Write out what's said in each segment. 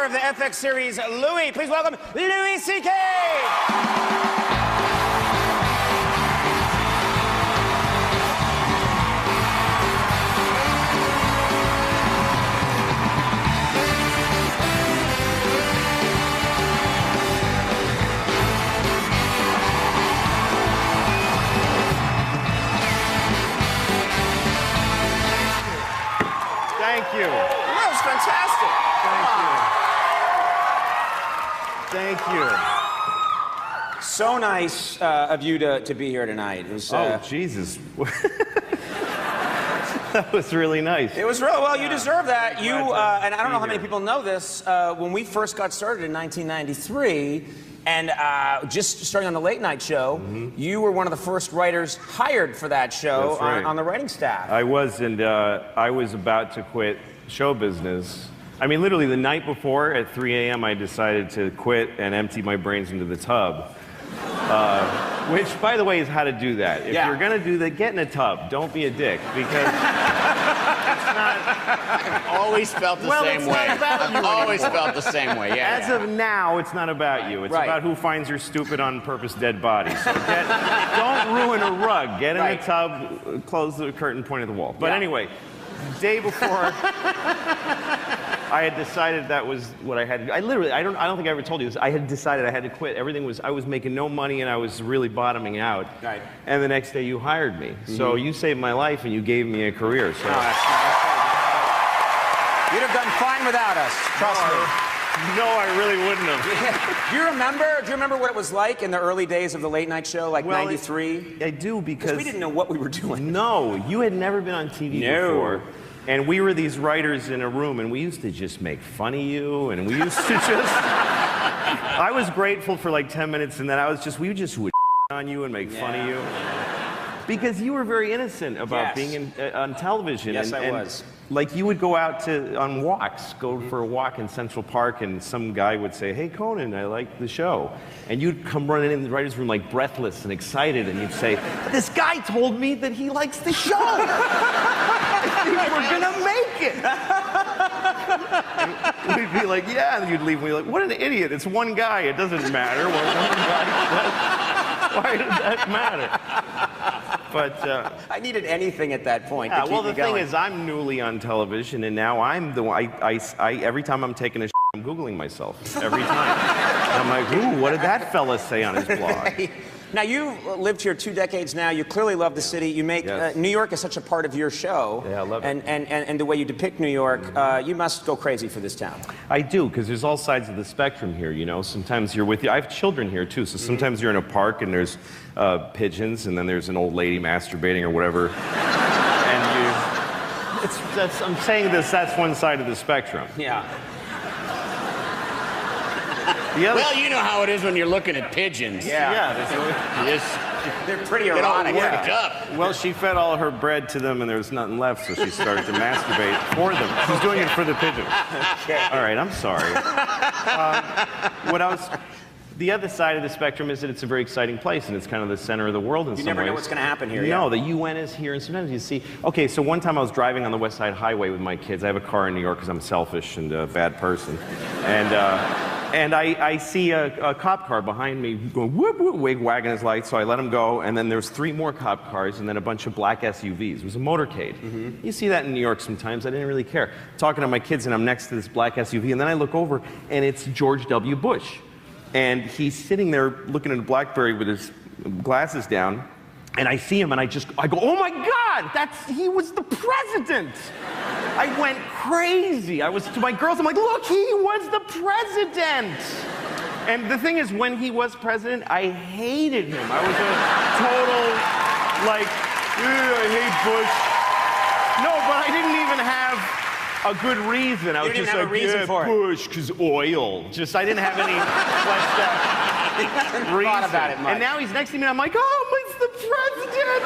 of the FX series, Louis. Please welcome Louis C.K. Thank you. That was fantastic. Thank you. Thank you. So nice of you to be here tonight. It was, Oh, Jesus. That was really nice. It was real. Well, you deserve that. You and I don't know how many here. people know this. When we first got started in 1993, and just starting on the late night show, you were one of the first writers hired for that show. That's right. on the writing staff. I was, and I was about to quit show business. I mean, literally the night before at 3 a.m. I decided to quit and empty my brains into the tub. Which, by the way, is how to do that. If you're gonna do that, get in a tub. Don't be a dick, because it's not. Always felt the same way. I've always felt the same way. Yeah. As of now, it's not about you. It's about who finds your stupid, on purpose dead body. So don't ruin a rug. Get in a tub, close the curtain, point at the wall. But anyway, the day before, I had decided that was what I had to do. I don't think I ever told you this. I had decided I had to quit. I was making no money and I was really bottoming out. Right. And the next day you hired me. So you saved my life and you gave me a career. So. You'd have done fine without us, trust me. No, I really wouldn't have. Do you remember what it was like in the early days of the late night show, like 93? I do, because we didn't know what we were doing. No, you had never been on TV before. And we were these writers in a room, and we used to just make fun of you, and we used to just... I was grateful for like 10 minutes, and then we just would on you and make fun of you. Because you were very innocent about being on television. Yes, I was. Like, you would go out on walks, go for a walk in Central Park, and some guy would say, "Hey, Conan, I like the show." And you'd come running in the writer's room like breathless and excited, and you'd say, "This guy told me that he likes the show. I think we're gonna make it." And we'd be like, "Yeah," and you'd leave, and we'd be like, "What an idiot, it's one guy, it doesn't matter what one guy says. Why does that matter?" But I needed anything at that point to keep well, the me going. thing is, I'm newly on television, and now I'm the one. Every time I'm taking a shit, I'm Googling myself. Every time. I'm like, ooh, what did that fella say on his blog? Now, you've lived here 2 decades now. You clearly love the city. You make New York is such a part of your show. Yeah, I love it. And the way you depict New York, you must go crazy for this town. I do, because there's all sides of the spectrum here, you know. Sometimes you're I have children here, too, so sometimes you're in a park and there's pigeons, and then there's an old lady masturbating or whatever. And I'm saying that's one side of the spectrum. Yeah. Well, you know how it is when you're looking at pigeons. They're pretty Get all erotic. worked up. Well, she fed all her bread to them, and there was nothing left, so she started to masturbate for them. She's doing it for the pigeons. All right, I'm sorry. The other side of the spectrum is that it's a very exciting place, and it's kind of the center of the world in some ways. You never know what's going to happen here. No, the UN is here, and sometimes you see... Okay, so one time I was driving on the West Side Highway with my kids. I have a car in New York because I'm selfish and a bad person. And I see a cop car behind me going whoop, whoop, wagging his lights, so I let him go, and then there's 3 more cop cars, and then a bunch of black SUVs. It was a motorcade. You see that in New York sometimes. I didn't really care. Talking to my kids, and I'm next to this black SUV, and then I look over, and it's George W. Bush. And he's sitting there looking at a BlackBerry with his glasses down, and I see him, and I go, "Oh my God, he was the president!" I went crazy. I was to my girls, I'm like, "Look, he was the president!" And the thing is, when he was president, I hated him. I was a total, like, I hate Bush. No, but I didn't even have a good reason. I was just like, Bush, because oil. I didn't have any fleshed out reason. Thought about it much. And now he's next to me, and I'm like, "Oh, it's the president!"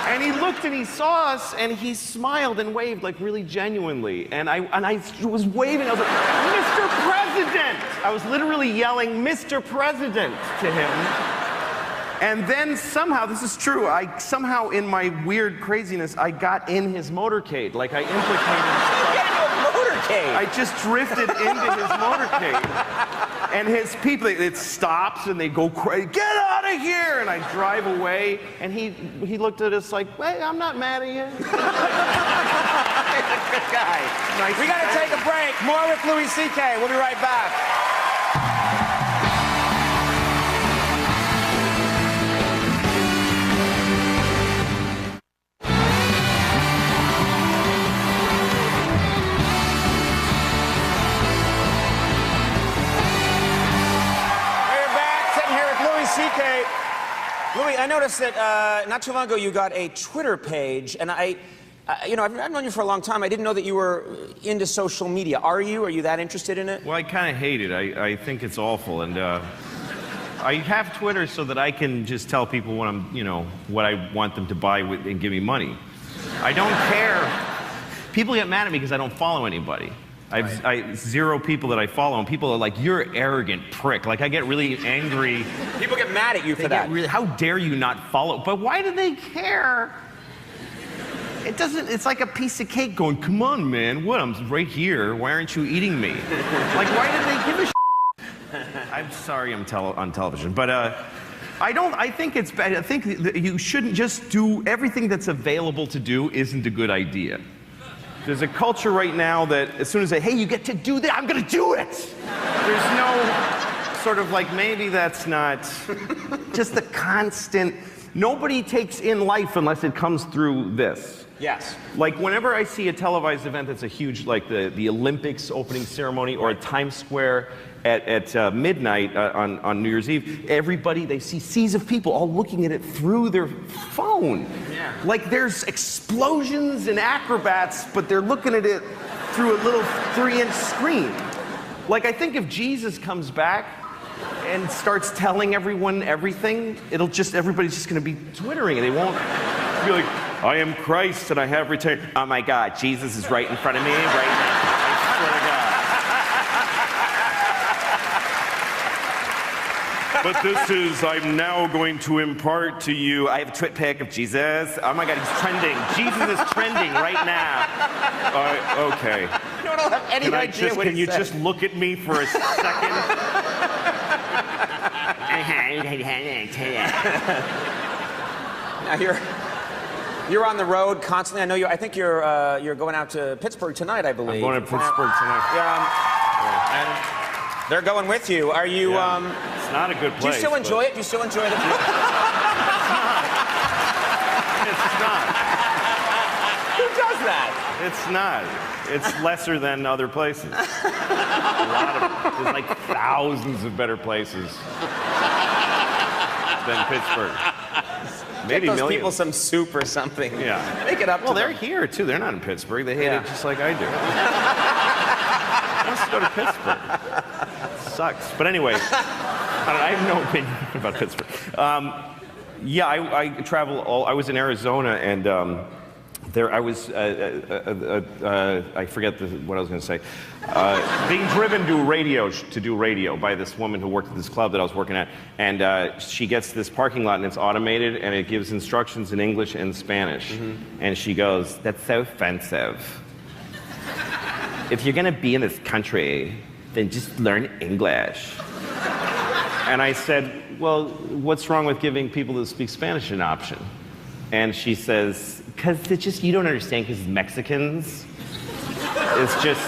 And he looked and he saw us, and he smiled and waved, like, really genuinely. And I was waving. I was like, "Mr. President!" I was literally yelling, "Mr. President!" to him. And then somehow, this is true, in my weird craziness, I got in his motorcade. Like, I implicated motorcade. I just drifted into his motorcade. And his people, it stops and they go crazy, get out of here! And I drive away, and he looked at us like, hey, I'm not mad at you. He's a good guy. Nice We got to take a break. More with Louis C.K. We'll be right back. We're back, sitting here with Louis C.K. Louis, I noticed that not too long ago you got a Twitter page, and I've known you for a long time. I didn't know that you were into social media. Are you? Are you that interested in it? Well, I kind of hate it. I think it's awful, and I have Twitter so that I can just tell people what what I want them to buy and give me money. I don't care. People get mad at me because I don't follow anybody. I zero people that I follow, and people are like, "You're an arrogant prick." Like, I get really angry. People get mad at you for that. How dare you not follow? But why do they care? It doesn't. It's like a piece of cake going, "Come on, man. What? I'm right here. Why aren't you eating me?" Like, why do they give a shit? I'm sorry I'm on television, but I think it's bad. I think that you shouldn't just do everything that's available to do isn't a good idea. There's a culture right now that as soon as they, hey, you get to do that, I'm gonna do it. There's no sort of like, maybe that's not just the constant, nobody takes in life unless it comes through this. Yes. Like, whenever I see a televised event that's a huge, like the Olympics opening ceremony or a Times Square at midnight on New Year's Eve, everybody, they see seas of people all looking at it through their phone. Yeah. Like, there's explosions and acrobats, but they're looking at it through a little 3-inch screen. Like, I think if Jesus comes back and starts telling everyone everything, everybody's just gonna be Twittering, and they won't be like, I am Christ and I have returned. Oh my God, Jesus is right in front of me right now. I swear to God. But this is, I'm now going to impart to you, I have a twit pic of Jesus. Oh my God, he's trending. Jesus is trending right now. Okay. I don't have any idea what Can you just look at me for a second? Now you're on the road constantly. I know I think you're going out to Pittsburgh tonight, I believe. I'm going to Pittsburgh tonight. Yeah. And they're going with you. Are you? Yeah. It's not a good place. Do you still enjoy it? Do you still enjoy the? It's not. Who does that? It's not. It's lesser than other places. A lot of there's like thousands of better places than Pittsburgh. Maybe Get those millions. people some soup or something. Yeah. Make it up. Well, to they're them. here too. They're not in Pittsburgh. They hate Yeah. it just like I do. Let's go to Pittsburgh. It sucks. But anyway, I have no opinion about Pittsburgh. Yeah, I travel I was in Arizona, and there I was. I forget what I was going to say. Being driven to do radio by this woman who worked at this club that I was working at, and she gets this parking lot and it's automated and it gives instructions in English and Spanish, and she goes, "That's so offensive. If you're going to be in this country, then just learn English." And I said, "Well, what's wrong with giving people that speak Spanish an option?" And she says, "Because it's just, you don't understand, because Mexicans, it's just,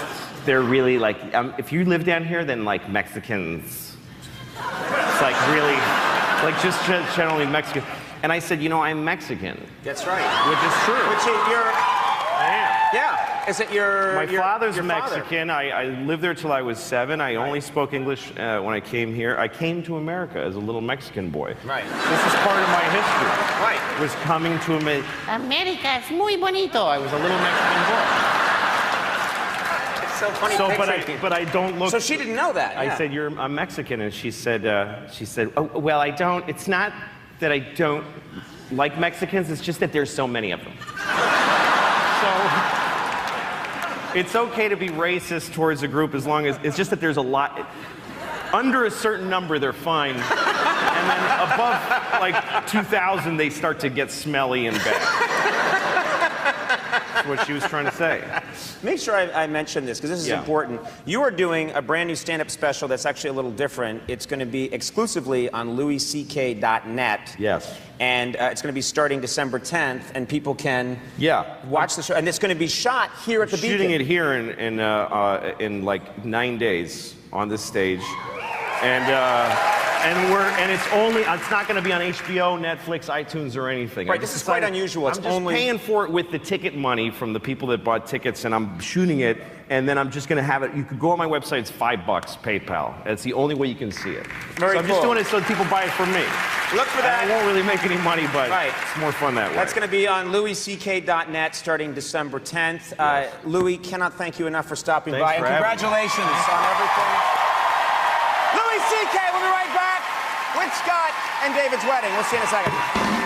they're really like, if you live down here, then like Mexicans, it's like really, like just generally Mexican." And I said, I'm Mexican. That's right. Which is true. Which you're. I am. Yeah. Is it your? My father's your Mexican. I lived there till I was 7. I only spoke English when I came here. I came to America as a little Mexican boy. Right. This is part of my history. Right. Was coming to America. America es muy bonito. I was a little Mexican boy. It's so funny. But I don't look. So she didn't know that. I yeah. said, I'm Mexican, and she said, oh, well, I don't. It's not that I don't like Mexicans. It's just that there's so many of them. So. It's okay to be racist towards a group as long as, it's just that there's a lot, under a certain number they're fine, and then above like 2,000 they start to get smelly and bad. what she was trying to say. Make sure I mention this, because this is important. You are doing a brand new stand-up special that's actually a little different. It's going to be exclusively on louisck.net. Yes. And it's going to be starting December 10th, and people can watch the show. And it's going to be shot here at the Beacon. Shooting it here in like 9 days on this stage. And it's not going to be on HBO, Netflix, iTunes, or anything. Right, this is quite unusual. I'm just paying for it with the ticket money from the people that bought tickets, and I'm shooting it, and then I'm just going to have it. You could go on my website, it's $5, PayPal. That's the only way you can see it. Very so I'm just doing it so people buy it from me. Look for that. And I won't really make any money, but it's more fun that way. That's going to be on louisck.net starting December 10th. Yes. Louis, cannot thank you enough for stopping Thanks by. for And congratulations on everything. Louis C.K. We'll be right back with Scott and David's wedding. We'll see you in a second.